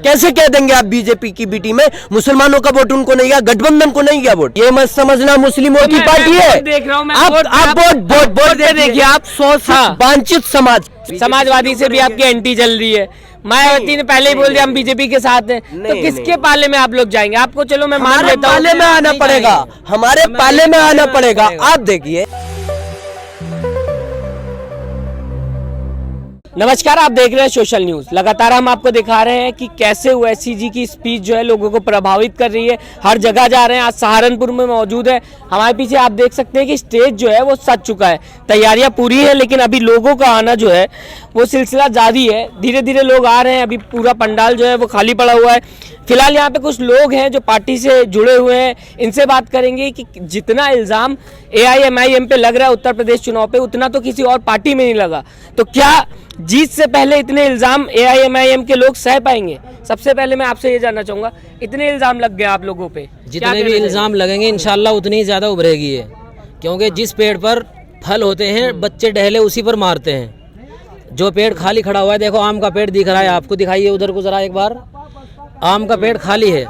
कैसे कह देंगे आप बीजेपी की बी टीम में मुसलमानों का वोट उनको नहीं गया, गठबंधन को नहीं गया वोट? ये मत समझना मुस्लिमों की पार्टी है। देख रहा हूँ मैं, आप वोट देखिए, आप 100 से वांछित समाजवादी से भी आपकी एंटी चल रही है। मायावती ने पहले ही बोल दिया हम बीजेपी के साथ हैं, तो किसके पाले में आप लोग जाएंगे? आपको चलो मैं मान लेता हूँ, पाले में आना पड़ेगा, हमारे पाले में आना पड़ेगा। आप देखिए। नमस्कार, आप देख रहे हैं सोशल न्यूज। लगातार हम आपको दिखा रहे हैं कि कैसे ओवैसी जी की स्पीच जो है लोगों को प्रभावित कर रही है। हर जगह जा रहे हैं। आज सहारनपुर में मौजूद है। हमारे पीछे आप देख सकते हैं कि स्टेज जो है वो सज चुका है, तैयारियां पूरी है, लेकिन अभी लोगों का आना जो है वो सिलसिला जारी है। धीरे धीरे लोग आ रहे हैं। अभी पूरा पंडाल जो है वो खाली पड़ा हुआ है। फिलहाल यहाँ पे कुछ लोग हैं जो पार्टी से जुड़े हुए हैं, इनसे बात करेंगे कि जितना इल्जाम AIMIM पे लग रहा है उत्तर प्रदेश चुनाव पे, उतना तो किसी और पार्टी में नहीं लगा। तो क्या जीत से पहले इतने इल्जाम AIMIM के लोग सह पाएंगे? सबसे पहले मैं आपसे ये जानना चाहूंगा, इतने इल्जाम लग गए आप लोगों पे, जितने भी इल्जाम लगेंगे इंशाल्लाह उतनी ही ज्यादा उभरेगी है, क्योंकि जिस पेड़ पर फल होते हैं बच्चे डहले उसी पर मारते हैं। जो पेड़ खाली खड़ा हुआ है, देखो आम का पेड़ दिख रहा है आपको, दिखाइए उधर को जरा एक बार। आम का पेड़ खाली है,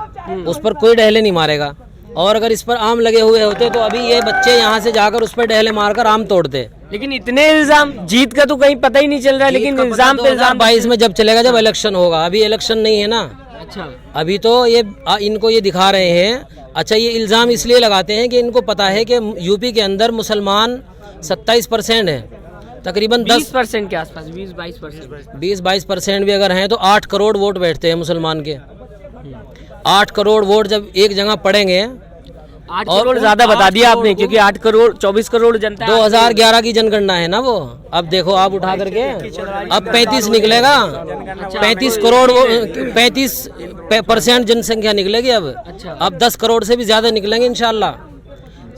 उस पर कोई डहले नहीं मारेगा। और अगर इस पर आम लगे हुए होते तो अभी ये बच्चे यहाँ से जाकर उस पर डहले मारकर आम तोड़ते। लेकिन इतने इल्जाम, जीत का तो कहीं पता ही नहीं चल रहा है, लेकिन इल्जाम पे इल्जाम। 22 में जब चलेगा, जब इलेक्शन होगा। अभी इलेक्शन नहीं है ना। अच्छा, अभी तो ये इनको ये दिखा रहे हैं। अच्छा, ये इल्जाम इसलिए लगाते हैं कि इनको पता है कि यूपी के अंदर मुसलमान 27% है, तकरीबन 10% के आसपास, 20-22% भी अगर हैं तो 8 करोड़ वोट बैठते हैं मुसलमान के। 8 करोड़ वोट जब एक जगह पड़ेंगे, 8 करोड़ ज्यादा बता दिया आपने, क्योंकि 8 करोड़ 24 करोड़ जनता 2011 की जनगणना है ना वो। अब देखो आप उठा करके, अब 35 निकलेगा। 35 करोड़ 35% जनसंख्या निकलेगी अब 10 करोड़ से भी ज्यादा निकलेंगे इंशाल्लाह।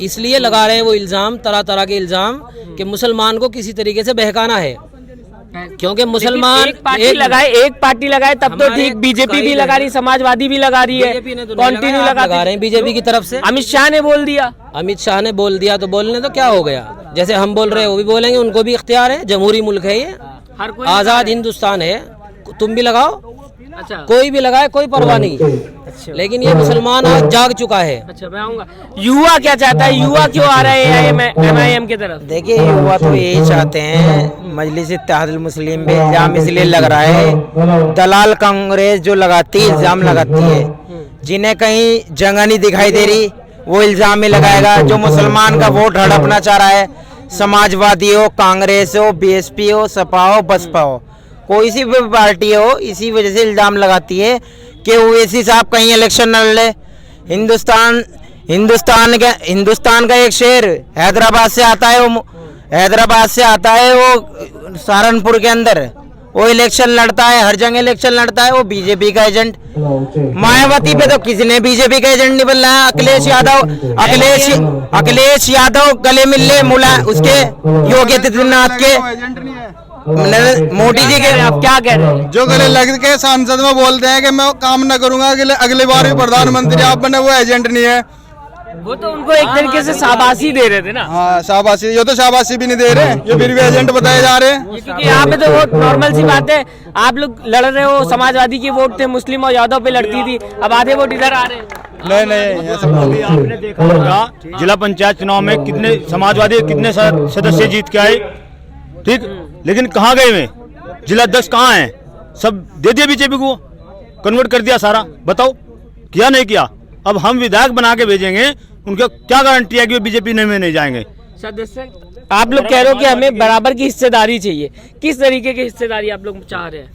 इसलिए लगा रहे हैं वो इल्जाम, तरह तरह के इल्जाम कि मुसलमान को किसी तरीके से बहकाना है, क्योंकि मुसलमान एक पार्टी लगाए तब तो ठीक। बीजेपी भी लगा रही, समाजवादी भी लगा रही है, कंटिन्यू लगा रहे हैं बीजेपी की तरफ से। अमित शाह ने बोल दिया, तो बोलने तो क्या हो गया? जैसे हम बोल रहे हैं वो भी बोलेंगे, उनको भी इख्तियार है। जमहूरी मुल्क है ये, आजाद हिंदुस्तान है। तुम भी लगाओ, अच्छा, कोई भी लगाए, कोई परवाह नहीं। अच्छा, लेकिन ये मुसलमान आज जाग चुका है। अच्छा, मैं आऊंगा। युवा क्या चाहता है? युवा क्यों आ रहे हैं AIMIM की तरफ? देखिए, युवा तो यही चाहते हैं। मजलिस इत्तेहादुल मुस्लिम पे इल्जाम इसलिए लग रहा है, दलाल कांग्रेस जो लगाती है, इल्जाम लगाती है, जिन्हें कहीं जगह नहीं दिखाई दे रही वो इल्जाम में लगाएगा। जो मुसलमान का वोट हड़पना चाह रहा है, समाजवादी हो, कांग्रेस हो, BSP हो, सपा हो, बसपा हो, कोई सी भी पार्टी हो, इसी वजह से इल्जाम लगाती है कि ओवैसी साहब कहीं इलेक्शन न लड़े। हिंदुस्तान का एक शहर हैदराबाद से आता है, वो सहारनपुर के अंदर वो इलेक्शन लड़ता है, हर जगह इलेक्शन लड़ता है। वो बीजेपी का एजेंट। मायावती पे तो किसी ने बीजेपी का एजेंट नहीं बोला है। अखिलेश यादव गले मिले मुला उसके योगी आदित्यनाथ के, मोदी जी के। आप क्या कह रहे हैं? जो गले लग के सांसद में बोलते हैं कि मैं काम न करूंगा, अगली बार भी प्रधानमंत्री आप बने, वो एजेंट नहीं है। वो तो उनको एक तरीके से शाबाशी दे रहे थे ना। हाँ, शाबाशी। ये तो शाबाशी भी नहीं दे रहे, ये फिर भी एजेंट बताए जा रहे हैं। क्योंकि यहाँ पे तो वो नॉर्मल सी बात है। आप लोग लड़ रहे हो, समाजवादी के वोट थे, मुस्लिम और यादव पे लड़ती थी, अब आधे वोट इधर आ रहे हैं। नहीं, आपने देखा होगा जिला पंचायत चुनाव में कितने समाजवादी कितने सदस्य जीत के आए, ठीक, लेकिन कहाँ गए वे? जिला 10 कहाँ है? सब दे दिया बीजेपी को, कन्वर्ट कर दिया सारा। बताओ किया नहीं किया? अब हम विधायक बना के भेजेंगे, उनका क्या गारंटी है कि वो बीजेपी में नहीं जाएंगे? सदस्य आप लोग कह रहे हो कि हमें बराबर की हिस्सेदारी चाहिए। किस तरीके की हिस्सेदारी आप लोग चाह रहे हैं?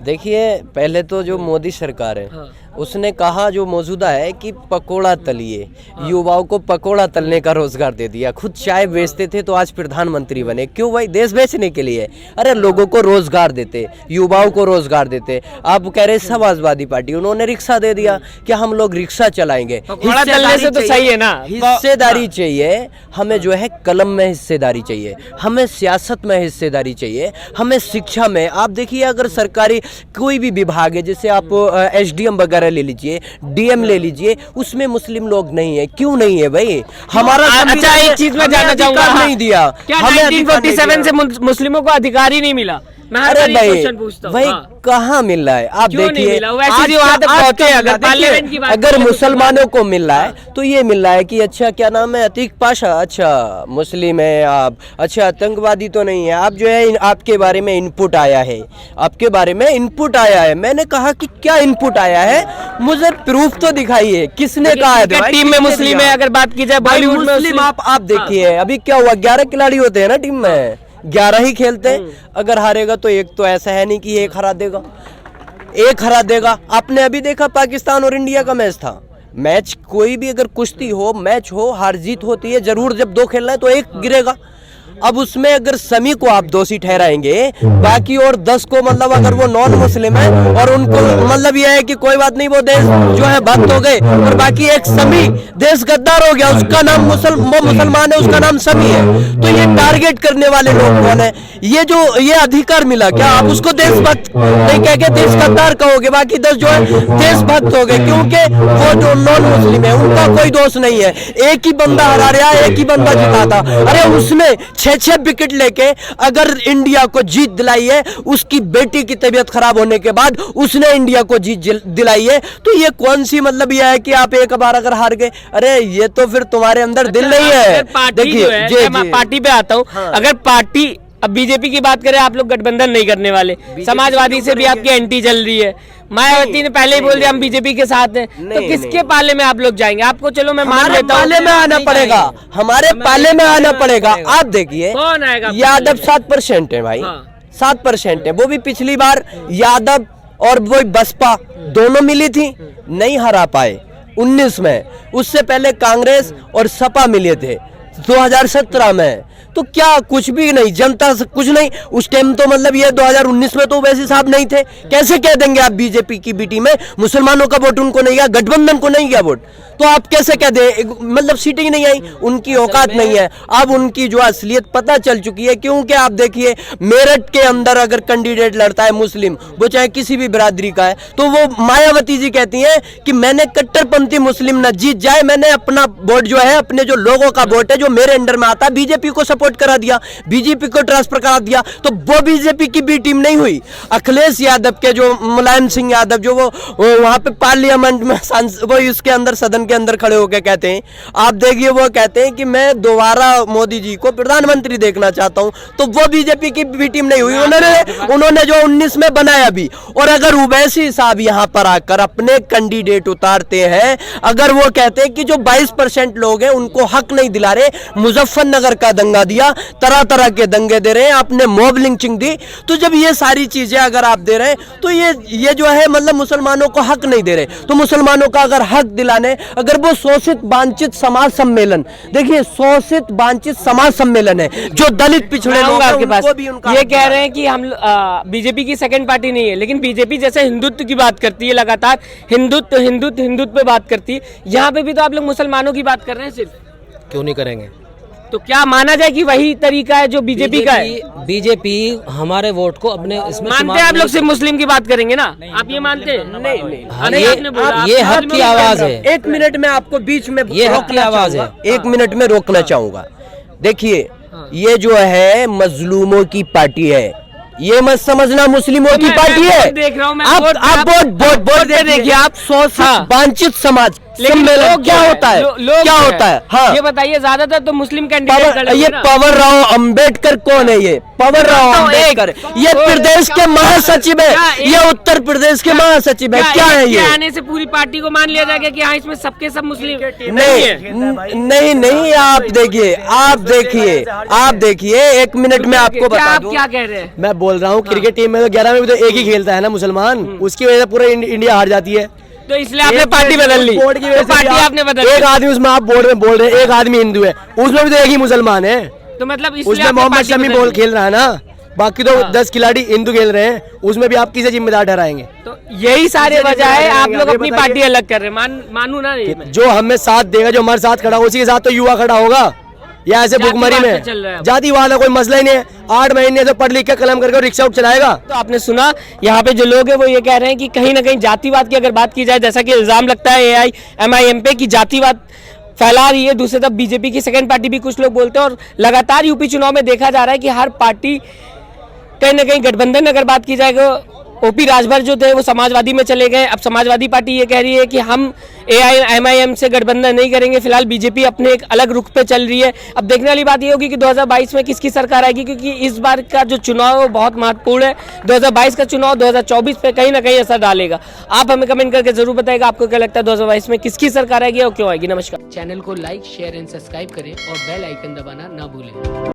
देखिए, पहले तो जो मोदी सरकार है, हाँ, उसने कहा जो मौजूदा है कि पकोड़ा तलिए, युवाओं को पकोड़ा तलने का रोजगार दे दिया। खुद चाय बेचते थे तो आज प्रधानमंत्री बने। क्यों भाई? देश बेचने के लिए। अरे लोगों को रोजगार देते, युवाओं को रोजगार देते। आप कह रहे समाजवादी पार्टी, उन्होंने रिक्शा दे दिया कि हम लोग रिक्शा चलाएंगे। पकोड़ा तलने से तो सही है ना। हिस्सेदारी चाहिए हमें, जो है कलम में हिस्सेदारी चाहिए हमें, सियासत में हिस्सेदारी चाहिए हमें, शिक्षा में। आप देखिए, अगर सरकारी कोई भी विभाग है, जैसे आप SDM वगैरह ले लीजिए, DM ले लीजिए, उसमें मुस्लिम लोग नहीं है। क्यों नहीं है भाई? हमारा अच्छा, एक चीज मैं जानना चाहूंगा, नहीं दिया क्या 1947 से मुस्लिमों को अधिकार ही नहीं मिला? मैं हर अरे बार ये भाई क्वेश्चन पूछता हूँ। भाई हाँ। कहाँ मिल रहा है? आप क्यों नहीं देखिए मिला? वैसे भी वहाँ तक पहुंचे, अगर पार्लियामेंट की बात अगर करें, मुसलमानों को मिल रहा है तो ये मिल रहा है कि अच्छा क्या नाम है, अतीक पाशा, अच्छा मुस्लिम है आप, अच्छा आतंकवादी तो नहीं है आप, जो है आपके बारे में इनपुट आया है, आपके बारे में इनपुट आया है। मैंने कहा कि क्या इनपुट आया है, मुझे प्रूफ तो दिखाइए, किसने कहा है? भाई, टीम में किसने मुस्लिम दिया? है, अगर बात की जाए भाई बॉलीवुड में मुस्लिम आप देखिए अभी क्या हुआ, 11 खिलाड़ी होते हैं ना टीम में, 11 ही खेलते हैं। अगर हारेगा तो एक तो ऐसा है नहीं कि एक हरा देगा, एक हरा देगा। आपने अभी देखा पाकिस्तान और इंडिया का मैच था, मैच कोई भी अगर कुश्ती हो, मैच हो, हार जीत होती है जरूर, जब दो खेलना है तो एक गिरेगा। अब उसमें अगर समी को आप दोषी ठहराएंगे, बाकी और 10 को मतलब अगर वो नॉन मुस्लिम है और उनको मतलब यह है कि कोई बात नहीं वो देश जो है भक्त हो गए, और बाकी एक समी देश गद्दार हो गया, उसका नाम वो मुसलमान है, उसका नाम समी है, तो ये टारगेट करने वाले लोग कौन है? ये जो ये अधिकार मिला क्या? आप उसको देशभक्त नहीं कह के देश गद्दार कहोगे, बाकी 10 जो है देशभक्त हो गए, क्योंकि वो जो नॉन मुस्लिम है उनका कोई दोष नहीं है। एक ही बंदा हरा रहा, एक ही बंदा जीता था, अरे उसने 6 विकेट लेके अगर इंडिया को जीत दिलाई है, उसकी बेटी की तबीयत खराब होने के बाद उसने इंडिया को जीत दिलाई है, तो ये कौन सी मतलब यह है कि आप एक बार अगर हार गए, अरे ये तो फिर तुम्हारे अंदर दिल नहीं है। देखिए मैं पार्टी पे आता हूँ, अगर पार्टी अब बीजेपी की बात करें, आप लोग गठबंधन नहीं करने वाले, समाजवादी से भी आपकी एंटी चल रही है, मायावती ने पहले ही बोल दिया हम बीजेपी के साथ हैं, तो किसके पाले में आप लोग जाएंगे? आपको चलो मैं मान लेता हूँ, पाले में आना पड़ेगा, हमारे पाले में आना पड़ेगा। आप देखिए कौन आएगा? यादव 7% है भाई, 7% है, वो भी पिछली बार यादव और वो बसपा दोनों मिली थी, नहीं हरा पाए 19 में, उससे पहले कांग्रेस और सपा मिले थे 2017 में, तो क्या कुछ भी नहीं, जनता से कुछ नहीं उस टाइम, तो मतलब ये 2019 में तो वैसे साहब नहीं थे, कैसे कह देंगे आप बीजेपी की बी टीम में मुसलमानों का वोट उनको नहीं गया, गठबंधन को नहीं गया वोट, तो आप कैसे कह दे, मतलब सीटें ही नहीं आई, उनकी औकात नहीं है। अब उनकी जो असलियत पता चल चुकी है, क्योंकि आप देखिए मेरठ के अंदर अगर कैंडिडेट लड़ता है मुस्लिम, वो चाहे किसी भी बिरादरी का है, तो वो मायावती जी कहती हैं कि मैंने कट्टरपंथी मुस्लिम न जीत जाए, मैंने अपना वोट जो है, अपने जो लोगों का वोट है जो मेरे अंडर में आता है, बीजेपी को सपोर्ट करा दिया, बीजेपी को ट्रांसफर करा दिया, तो वो बीजेपी की बी टीम नहीं हुई। अखिलेश यादव के जो मुलायम सिंह यादव जो वो वहां पे पार्लियामेंट में वो इसके अंदर सदन के अंदर खड़े होकर कहते हैं, आप देखिए वो कहते हैं कि मैं दोबारा मोदी जी को प्रधानमंत्री देखना चाहता हूं, तो वो बीजेपी की बी टीम नहीं हुई, उन्होंने जो 19 में बनाया भी। और अगर उवैसी साहब यहां पर आकर अपने कैंडिडेट उतारते हैं, अगर वो कहते हैं कि जो 22% लोग हैं उनको हक नहीं दिला रहे, मुजफ्फरनगर का दंगा दिया, तरह तरह के दंगे दे रहे हैं, आपने मॉब लिंचिंग दी, तो जब ये सारी चीजें अगर आप दे रहे हैं, तो ये जो है मतलब मुसलमानों को हक नहीं दे रहे, तो मुसलमानों का अगर हक दिलाने, अगर वो शोषित वांछित समाज सम्मेलन, देखिए शोषित वांछित समाज सम्मेलन है जो दलित पिछड़े लोग आपके पास उनको भी उनका ये कह रहे हैं कि हम बीजेपी की सेकंड पार्टी नहीं है, लेकिन बीजेपी जैसे हिंदुत्व की बात करती है, लगातार हिंदुत्व पे बात करती है, यहाँ पे भी तो आप लोग मुसलमानों की बात कर रहे हैं सिर्फ, क्यों नहीं करेंगे? तो क्या माना जाए कि वही तरीका है जो बीजेपी का है? बीजेपी हमारे वोट को अपने इसमें मानते हैं आप लोग सिर्फ मुस्लिम की बात करेंगे ना? आप ये मानते हैं? नहीं, हाँ, ये हक की आवाज है। 1 मिनट में आपको बीच में ये हक की आवाज है, 1 मिनट में रोकना चाहूंगा। देखिए ये जो है मजलूमों की पार्टी है, ये मत समझना मुस्लिमों की पार्टी है। देख रहा हूं मैं, आप वोट देखिए, आप शोषित वांछित समाज सम्मेलन क्या होता है, क्या होता है? हाँ ये बताइए, ज्यादातर तो मुस्लिम कैंडिडेट ये पवन राव अंबेडकर कौन है? ये पवन राव अंबेडकर, ये प्रदेश के महासचिव है, ये उत्तर प्रदेश के महासचिव है, क्या है ये? आने से पूरी पार्टी को मान लिया जाएगा कि हाँ इसमें सबके सब मुस्लिम नहीं, आप देखिए 1 मिनट में आपको बता दूं। क्या कह रहे हैं? मैं बोल रहा हूँ क्रिकेट टीम में तो 11 में भी तो एक ही खेलता है ना मुसलमान, उसकी वजह से पूरा इंडिया हार जाती है, तो इसलिए आपने पार्टी बदल ली, बोर्ड की वजह से पार्टी आपने बदल एक आदमी उसमें आप बोर्ड में बोल रहे हैं, एक आदमी हिंदू है, उसमें भी तो एक ही मुसलमान है, तो मतलब उसमें मोहम्मद शमी बोल खेल रहा है ना, बाकी तो 10 खिलाड़ी हिंदू खेल रहे हैं, उसमें भी आप किसे जिम्मेदार ठहराएंगे? तो यही सारे वजह है, आप लोग अपनी पार्टी अलग कर रहे हैं, मानू ना ये मैं। जो हमें साथ देगा, जो हमारे साथ खड़ा होगा, उसी के साथ तो युवा खड़ा होगा, या ऐसे भुखमरी में जातिवाद का कोई मसला ही नहीं है, 8 महीने से पढ़ लिख के कलम करके रिक्शा उठ चलाएगा। तो आपने सुना यहाँ पे जो लोग हैं वो ये कह रहे हैं कि कहीं ना कहीं जातिवाद की अगर बात की जाए, जैसा कि इल्जाम लगता है AIMIM पे कि जातिवाद फैला रही है, दूसरी तरफ बीजेपी की सेकंड पार्टी भी कुछ लोग बोलते हैं, और लगातार यूपी चुनाव में देखा जा रहा है कि हर पार्टी कहीं ना कहीं गठबंधन अगर बात की जाएगा, ओपी राजभर जो थे वो समाजवादी में चले गए। अब समाजवादी पार्टी ये कह रही है कि हम AIMIM से गठबंधन नहीं करेंगे। फिलहाल बीजेपी अपने एक अलग रुख पे चल रही है। अब देखने वाली बात ये होगी कि 2022 में किसकी सरकार आएगी, क्योंकि इस बार का जो चुनाव है वो बहुत महत्वपूर्ण है। 2022 का चुनाव 2024 पे कहीं ना कहीं असर डालेगा। आप हमें कमेंट करके जरूर बताएगा आपको क्या लगता है 2022 में किसकी सरकार आएगी और क्यों आएगी। नमस्कार। चैनल को लाइक, शेयर एंड सब्सक्राइब करें और बेल आइकन दबाना ना भूलें।